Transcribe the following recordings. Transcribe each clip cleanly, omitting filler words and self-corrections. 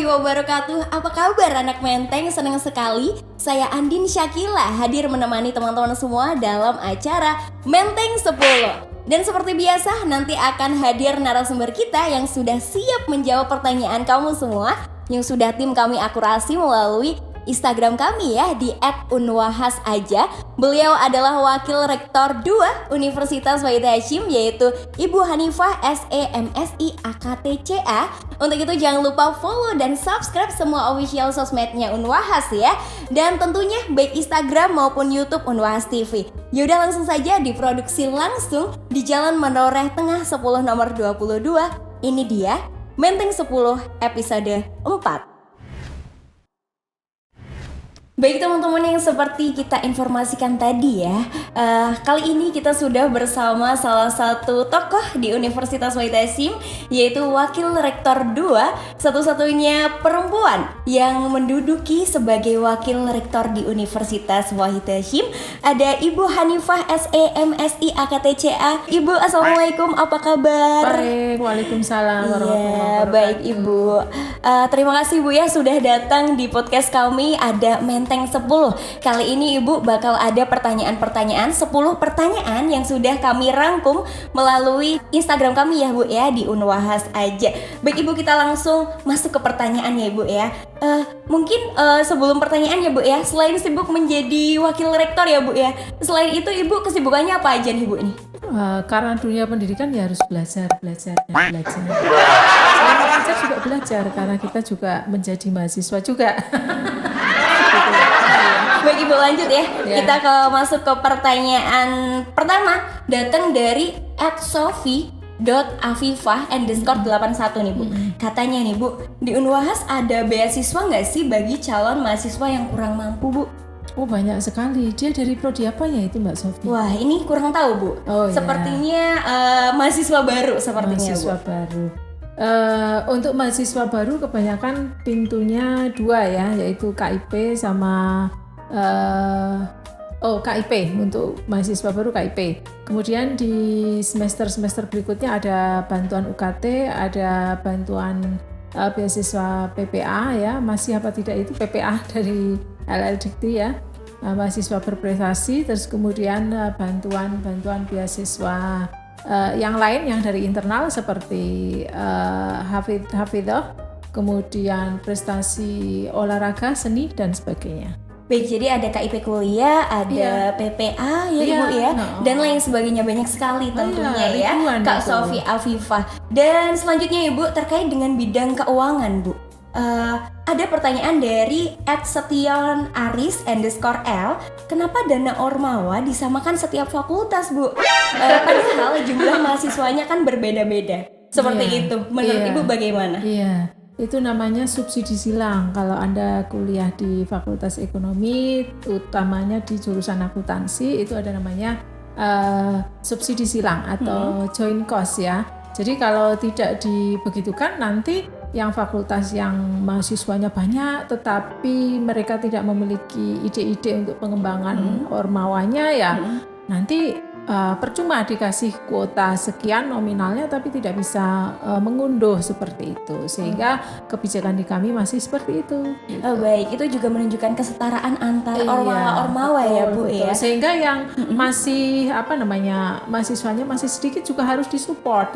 warahmatullahi wabarakatuh. Apa kabar anak Menteng? Senang sekali saya Andin Syakila hadir menemani teman-teman semua dalam acara Menteng 10. Dan seperti biasa nanti akan hadir narasumber kita yang sudah siap menjawab pertanyaan kamu semua, yang sudah tim kami akurasi melalui Instagram kami ya di @unwahasaja. Beliau adalah Wakil Rektor 2 Universitas Wahid Hasyim, yaitu Ibu Hanifah SE MSI AKTCA. Untuk itu jangan lupa follow dan subscribe semua official sosmednya Unwahas ya. Dan tentunya baik Instagram maupun YouTube Unwahas TV. Yaudah langsung saja diproduksi langsung di Jalan Menoreh Tengah 10 nomor 22. Ini dia Menteng 10 episode 4. Baik teman-teman, yang seperti kita informasikan tadi ya, kali ini kita sudah bersama salah satu tokoh di Universitas Wahid Hasyim, yaitu Wakil Rektor 2, satu-satunya perempuan yang menduduki sebagai Wakil Rektor di Universitas Wahid Hasyim. Ada Ibu Hanifah SE MSI AKTCA. Ibu, Assalamualaikum, apa kabar? Baik, Waalaikumsalam warahmatullahi wabarakatuh. Baik Ibu, terima kasih Bu ya sudah datang di podcast kami ada Menteng 10. Kali ini Ibu bakal ada pertanyaan-pertanyaan, 10 pertanyaan yang sudah kami rangkum melalui Instagram kami ya Bu ya, di Unwahas aja. Baik Ibu, kita langsung masuk ke pertanyaan ya Ibu ya. Mungkin sebelum pertanyaan ya Bu ya, selain sibuk menjadi Wakil Rektor ya Bu ya, selain itu Ibu kesibukannya apa aja nih Bu ini? Karena dunia pendidikan ya harus belajar. Selain belajar juga belajar, karena kita juga menjadi mahasiswa juga. Baik Ibu, lanjut ya. Kita masuk ke pertanyaan pertama, datang dari @sofi.afifah_81 nih Bu. Katanya nih Bu, di Unwahas ada beasiswa nggak sih bagi calon mahasiswa yang kurang mampu Bu? Oh, banyak sekali. Dia dari prodi apa ya itu Mbak Sofi? Wah, ini kurang tahu Bu. Sepertinya mahasiswa baru sepertinya mahasiswa Bu. baru. Untuk mahasiswa baru kebanyakan pintunya 2 ya, yaitu KIP sama KIP untuk mahasiswa baru KIP. Kemudian di semester berikutnya ada bantuan UKT, ada bantuan beasiswa PPA ya, masih apa tidak itu PPA dari LLDikti ya, mahasiswa berprestasi. Terus kemudian bantuan beasiswa yang lain yang dari internal seperti hafidhah, kemudian prestasi olahraga, seni dan sebagainya. Baik, jadi ada KIP kuliah, ada PPA ya Ibu ya, dan lain sebagainya, banyak sekali tentunya ya Kak Sofi Afifah. Dan selanjutnya Ibu terkait dengan bidang keuangan Bu. Ada pertanyaan dari @setionaris_l. Kenapa dana Ormawa disamakan setiap fakultas Bu? Padahal jumlah mahasiswanya kan berbeda-beda. Seperti itu. Menurut Ibu bagaimana? Iya. Itu namanya subsidi silang. Kalau Anda kuliah di Fakultas Ekonomi, utamanya di jurusan akuntansi, itu ada namanya subsidi silang atau joint cost ya. Jadi kalau tidak dibegitukan, nanti yang fakultas yang mahasiswanya banyak tetapi mereka tidak memiliki ide-ide untuk pengembangan Ormawanya ya, nanti percuma dikasih kuota sekian nominalnya tapi tidak bisa mengunduh seperti itu, sehingga kebijakan di kami masih seperti itu gitu. Baik, itu juga menunjukkan kesetaraan antar ormawa ya Bu ya. Sehingga yang masih mahasiswanya masih sedikit juga harus disupport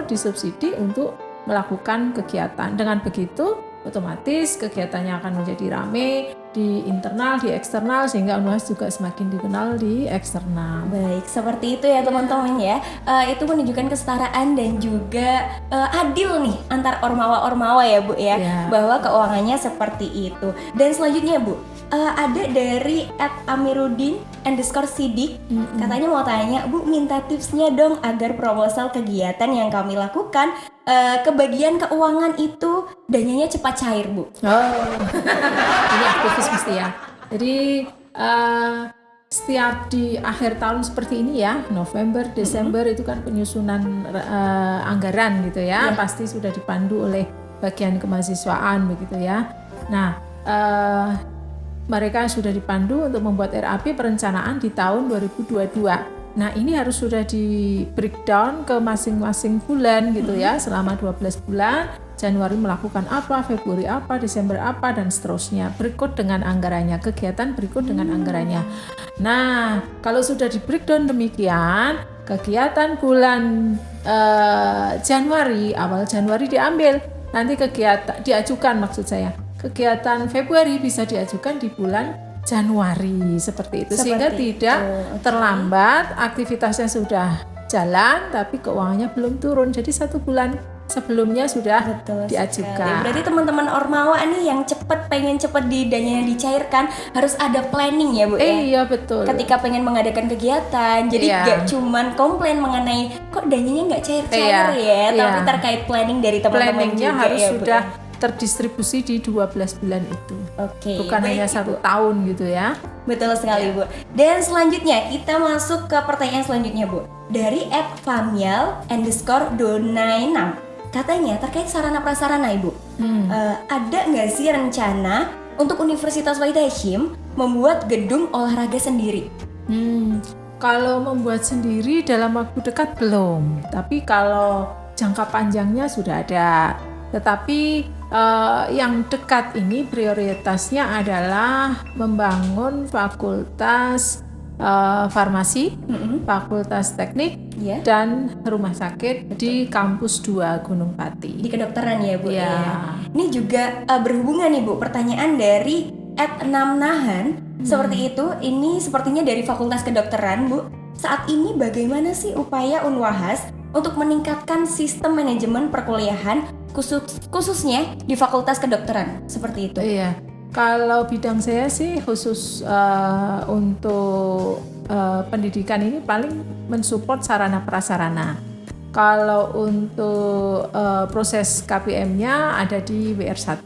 disubsidi untuk melakukan kegiatan. Dengan begitu otomatis kegiatannya akan menjadi ramai di internal, di eksternal, sehingga Unwahas juga semakin dikenal di eksternal. Baik, seperti itu ya teman-teman ya. Itu menunjukkan kesetaraan dan juga adil nih antar ormawa-ormawa ya Bu ya, bahwa keuangannya seperti itu. Dan selanjutnya Bu, ada dari @amiruddin_sidik, katanya mau tanya Bu, minta tipsnya dong agar proposal kegiatan yang kami lakukan kebagian keuangan itu dananya cepat cair Bu. Ini aktivis mesti ya. Jadi setiap di akhir tahun seperti ini ya, November, Desember itu kan penyusunan anggaran gitu ya, pasti sudah dipandu oleh bagian kemahasiswaan begitu ya. Nah, mereka sudah dipandu untuk membuat RAP perencanaan di tahun 2022. Nah, ini harus sudah di breakdown ke masing-masing bulan gitu ya, selama 12 bulan. Januari melakukan apa, Februari apa, Desember apa, dan seterusnya. Berikut dengan anggarannya, kegiatan berikut dengan anggarannya. Nah, kalau sudah di breakdown demikian, kegiatan bulan Januari, awal Januari diambil, nanti kegiatan diajukan maksud saya. Kegiatan Februari bisa diajukan di bulan Januari seperti itu, sehingga tidak terlambat, aktivitasnya sudah jalan tapi keuangannya belum turun. Jadi 1 bulan sebelumnya sudah diajukan. Berarti teman-teman Ormawa nih yang pengen cepet dananya dicairkan harus ada planning ya Bu ya? Iya betul. Ketika pengen mengadakan kegiatan, jadi gak cuman komplain mengenai kok dananya nggak cair-cair ya, tapi terkait planning dari teman-teman planningnya juga harus ya, sudah Bu, ya? Terdistribusi di 12 bulan itu. Bukan hanya 1 Bu. tahun gitu ya. Betul sekali Bu. Dan selanjutnya kita masuk ke pertanyaan selanjutnya Bu. Dari @famial_donai6. Katanya terkait sarana prasarana Ibu. Ada nggak sih rencana untuk Universitas Wahid Hasyim membuat gedung olahraga sendiri? Kalau membuat sendiri dalam waktu dekat belum. Tapi kalau jangka panjangnya sudah ada. Tetapi yang dekat ini prioritasnya adalah membangun fakultas farmasi, fakultas teknik, dan rumah sakit di kampus 2 Gunung Pati. Di kedokteran ya Bu ya. Ini juga berhubungan nih Bu, pertanyaan dari @6nahan seperti itu. Ini sepertinya dari fakultas kedokteran Bu. Saat ini bagaimana sih upaya Unwahas untuk meningkatkan sistem manajemen perkuliahan khususnya di fakultas kedokteran seperti itu? Iya, kalau bidang saya sih khusus untuk pendidikan ini paling mensupport sarana prasarana. Kalau untuk proses KPM-nya ada di WR1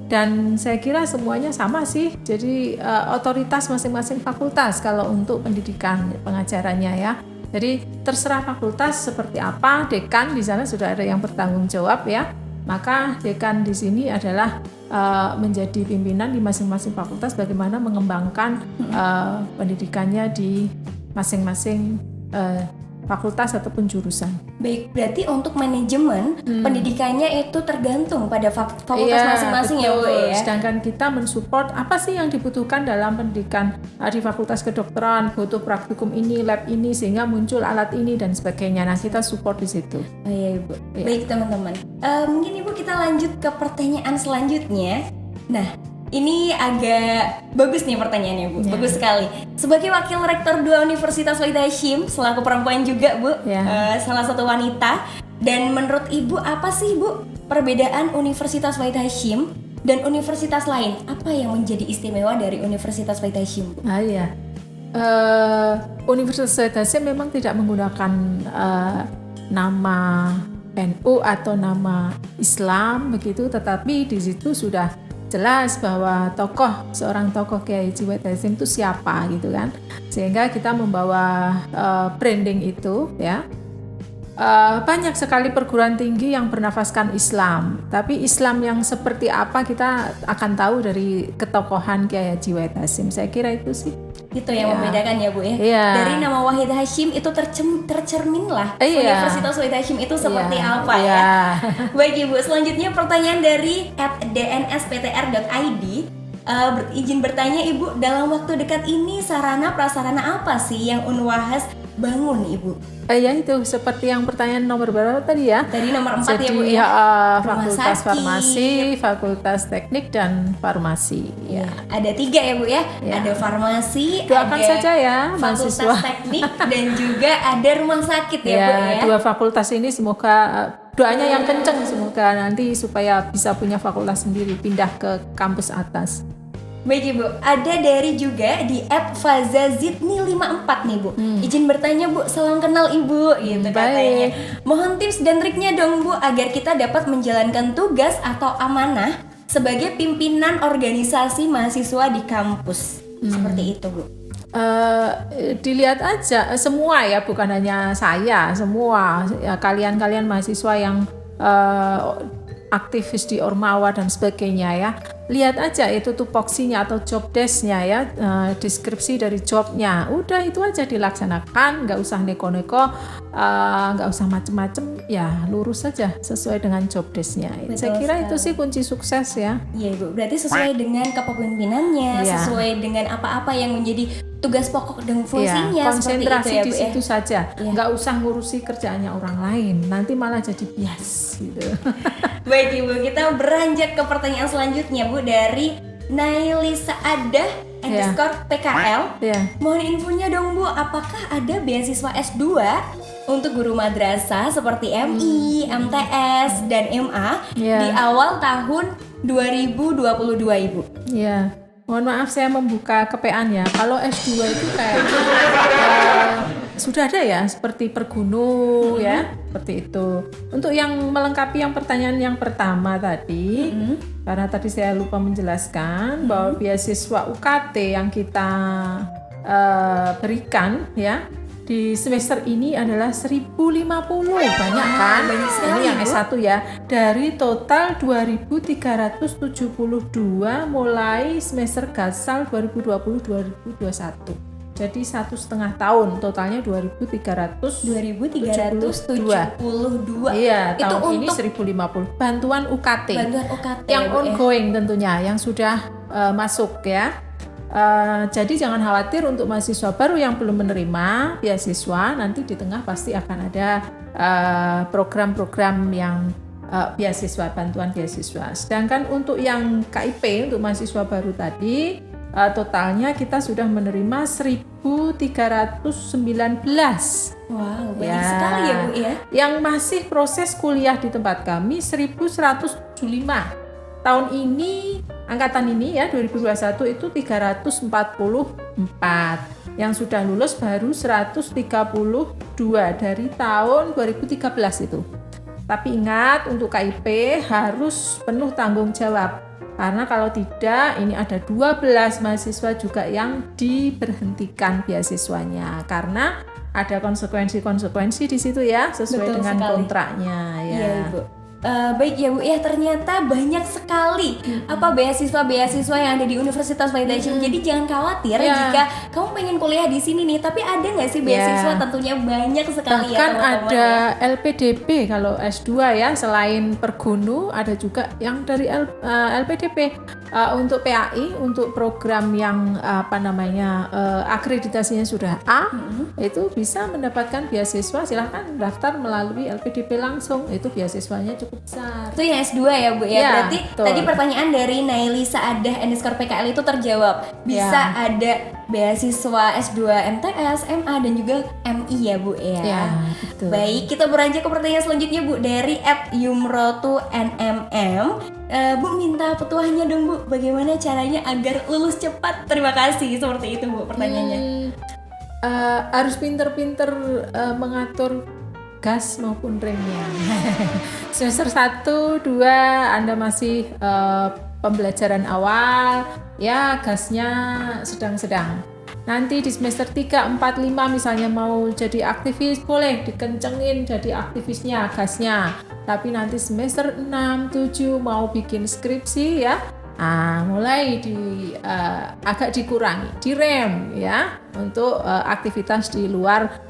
dan saya kira semuanya sama sih. Jadi otoritas masing-masing fakultas kalau untuk pendidikan pengajarannya ya. Jadi terserah fakultas seperti apa, dekan di sana sudah ada yang bertanggung jawab ya. Maka dekan di sini adalah menjadi pimpinan di masing-masing fakultas bagaimana mengembangkan pendidikannya di masing-masing fakultas ataupun jurusan. Baik, berarti untuk manajemen pendidikannya itu tergantung pada fakultas masing-masing ya Bu ya. Sedangkan kita mensupport apa sih yang dibutuhkan dalam pendidikan di fakultas kedokteran, butuh praktikum ini, lab ini sehingga muncul alat ini dan sebagainya. Nah, kita support di situ. Oh iya Ibu. Ya. Baik teman-teman. Mungkin Ibu kita lanjut ke pertanyaan selanjutnya. Nah, ini agak bagus nih pertanyaannya Bu, bagus sekali. Sebagai Wakil Rektor 2 Universitas Wahid Hasyim, selaku perempuan juga Bu, salah satu wanita. Dan menurut Ibu apa sih Bu perbedaan Universitas Wahid Hasyim dan universitas lain? Apa yang menjadi istimewa dari Universitas Wahid Hasyim Bu? Universitas Wahid Hasyim memang tidak menggunakan nama NU atau nama Islam begitu, tetapi di situ sudah jelas bahwa seorang tokoh Kiai Haji Wahid Hasyim itu siapa gitu kan, sehingga kita membawa branding itu ya. Banyak sekali perguruan tinggi yang bernafaskan Islam, tapi Islam yang seperti apa kita akan tahu dari ketokohan Kiai Haji Wahid Hasyim. Saya kira itu sih. Itu yang membedakan ya Bu ya. Dari nama Wahid Hasyim itu tercermin lah Universitas Wahid Hasyim itu seperti apa ya. Baik Ibu, selanjutnya pertanyaan dari @dnsptr.id. Izin bertanya Ibu, dalam waktu dekat ini sarana prasarana apa sih yang Unwahas bangun Ibu? Ya itu seperti yang pertanyaan nomor berapa tadi ya? Tadi nomor 4 jadi, ya Bu ya. Fakultas Farmasi, Fakultas Teknik dan Farmasi. Ya. Ada 3 ya Bu ya. Ada farmasi, doakan ada saja ya Fakultas mahasiswa. Teknik dan juga ada rumah sakit ya Bu ya. 2 fakultas ini semoga doanya yang kenceng semoga nanti supaya bisa punya fakultas sendiri pindah ke kampus atas. Baik Ibu, ada dari juga di @fazazidni54 nih Bu. Izin bertanya Bu, salam kenal Ibu gitu katanya. Mohon tips dan triknya dong Bu agar kita dapat menjalankan tugas atau amanah sebagai pimpinan organisasi mahasiswa di kampus. Seperti itu Bu. Dilihat aja semua ya, bukan hanya saya, semua ya, kalian mahasiswa yang aktivis di Ormawa dan sebagainya ya. lihat aja itu tupoksinya atau job desk-nya ya, deskripsi dari jobnya. Udah itu aja dilaksanakan, nggak usah neko-neko, nggak usah macem-macem, ya lurus saja sesuai dengan job desk-nya. Saya kira itu sih kunci sukses ya. Iya Ibu, berarti sesuai dengan kepemimpinannya, sesuai dengan apa-apa yang menjadi tugas pokok dan fungsinya, konsentrasi seperti itu ya, di Bu, situ saja, nggak usah ngurusi kerjaannya orang lain, nanti malah jadi bias gitu. Baik Ibu, kita beranjak ke pertanyaan selanjutnya Bu, dari Nailisa Adah _PKL. Mohon infonya dong Bu, apakah ada beasiswa S2 untuk guru madrasah seperti MI, MTS, dan MA di awal tahun 2022 Ibu? Iya. Mohon maaf saya membuka kepean ya. Kalau S2 itu kayaknya sudah ada ya, seperti Pergunu ya, seperti itu. Untuk yang melengkapi yang pertanyaan yang pertama tadi, karena tadi saya lupa menjelaskan bahwa beasiswa UKT yang kita berikan ya di semester ini adalah 1050. Banyak kan? Banyak sekali, ini yang Bu. S1 ya. Dari total 2372 mulai semester gasal 2020-2021. Jadi 1,5 tahun, totalnya 2372. Iya, Itu tahun ini untuk 1050. Bantuan UKT. bantuan UKT Yang ya, Bu, ya? ongoing tentunya, yang sudah masuk ya. Jadi jangan khawatir untuk mahasiswa baru yang belum menerima beasiswa, nanti di tengah pasti akan ada program-program yang beasiswa, bantuan beasiswa. Sedangkan untuk yang KIP, untuk mahasiswa baru tadi, totalnya kita sudah menerima 1.319. Wow, banyak sekali ya Bu ya. Yang masih proses kuliah di tempat kami 1.175. Tahun ini, angkatan ini ya 2021 itu 344. Yang sudah lulus baru 132 dari tahun 2013 itu. Tapi ingat, untuk KIP harus penuh tanggung jawab. Karena kalau tidak, ini ada 12 mahasiswa juga yang diberhentikan beasiswanya. Karena ada konsekuensi-konsekuensi di situ ya, sesuai Betul dengan sekali. kontraknya ya. Iya Ibu. Baik ya Bu ya, ternyata banyak sekali beasiswa-beasiswa yang ada di Universitas Baitul Hashim. Jadi jangan khawatir jika kamu pengen kuliah di sini nih, tapi ada nggak sih beasiswa? Tentunya banyak sekali. Bahkan ya teman-teman ada ya. LPDP kalau S2 ya, selain Pergunu ada juga yang dari LPDP. Untuk PAI, untuk program yang akreditasinya sudah A, itu bisa mendapatkan beasiswa. Silahkan daftar melalui LPDP langsung, itu beasiswanya cukup besar. Itu yang S2 ya Bu ya. Ya, Berarti betul. tadi pertanyaan dari Nailisa Adah _PKL itu terjawab. Bisa ada beasiswa S2 MTS, MA, dan juga MI ya Bu ya. Ya, betul. Baik, kita beranjak ke pertanyaan selanjutnya Bu, dari @yumrotu_nmm. Bu minta petuahnya dong Bu, bagaimana caranya agar lulus cepat? Terima kasih, seperti itu Bu pertanyaannya. Harus pinter-pinter mengatur gas maupun remnya. Semester 1, 2 Anda masih pembelajaran awal, ya gasnya sedang-sedang. Nanti di semester 3, 4, 5 misalnya mau jadi aktivis, boleh dikencengin jadi aktivisnya, gasnya. Tapi nanti semester 6, 7 mau bikin skripsi ya, mulai agak dikurangi, direm ya, untuk aktivitas di luar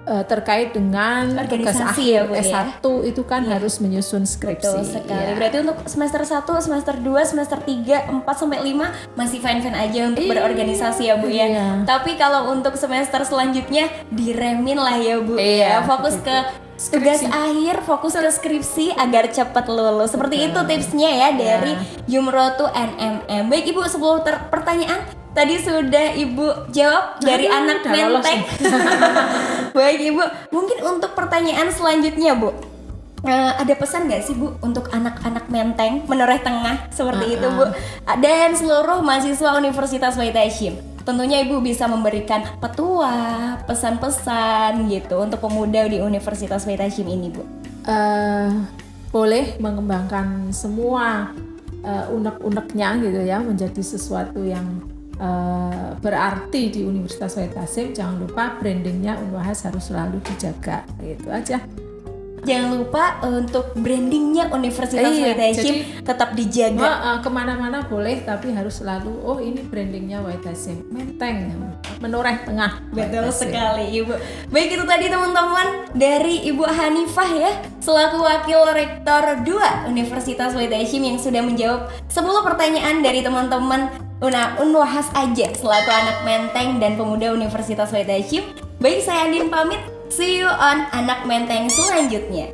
terkait dengan tugas Organisasi akhir ya, Bu, ya? S1 itu kan harus menyusun skripsi. Betul sekali. Ya. Berarti untuk semester 1, semester 2, semester 3, 4 sampai 5 masih fine-fine aja untuk berorganisasi ya Bu ya. Iya. Tapi kalau untuk semester selanjutnya diremin lah ya Bu ya. Iya, Fokus ke tugas Skripsi. akhir, fokus ke skripsi agar cepat lulus. Seperti itu tipsnya ya dari Yumrotu NMM. Baik Ibu, 10 pertanyaan tadi sudah Ibu jawab dari anak udah lolos menteng. Baik Ibu, mungkin untuk pertanyaan selanjutnya Bu, ada pesan nggak sih Bu untuk anak-anak menteng Menoreh Tengah seperti itu Bu, dan seluruh mahasiswa Universitas Baitul Hashim? Tentunya Ibu bisa memberikan petuah, pesan-pesan gitu untuk pemuda di Universitas Baitul Hashim ini Bu. Boleh mengembangkan semua unek-uneknya gitu ya, menjadi sesuatu yang berarti di Universitas Baitul Hashim. Jangan lupa brandingnya Unwahas harus selalu dijaga, gitu aja. Jangan lupa untuk brandingnya Universitas Iya, Wahid Hasyim tetap dijaga. Kemana-mana boleh, tapi harus selalu ini brandingnya Wahid Hasyim, Menteng, menoreh tengah. Betul sekali Ibu. Baik, itu tadi teman-teman dari Ibu Hanifah ya, selaku Wakil Rektor 2 Universitas Wahid Hasyim yang sudah menjawab 10 pertanyaan dari teman-teman Unwahas aja selaku anak Menteng dan pemuda Universitas Wahid Hasyim. Baik, saya Andin pamit. See you on Anak Menteng selanjutnya.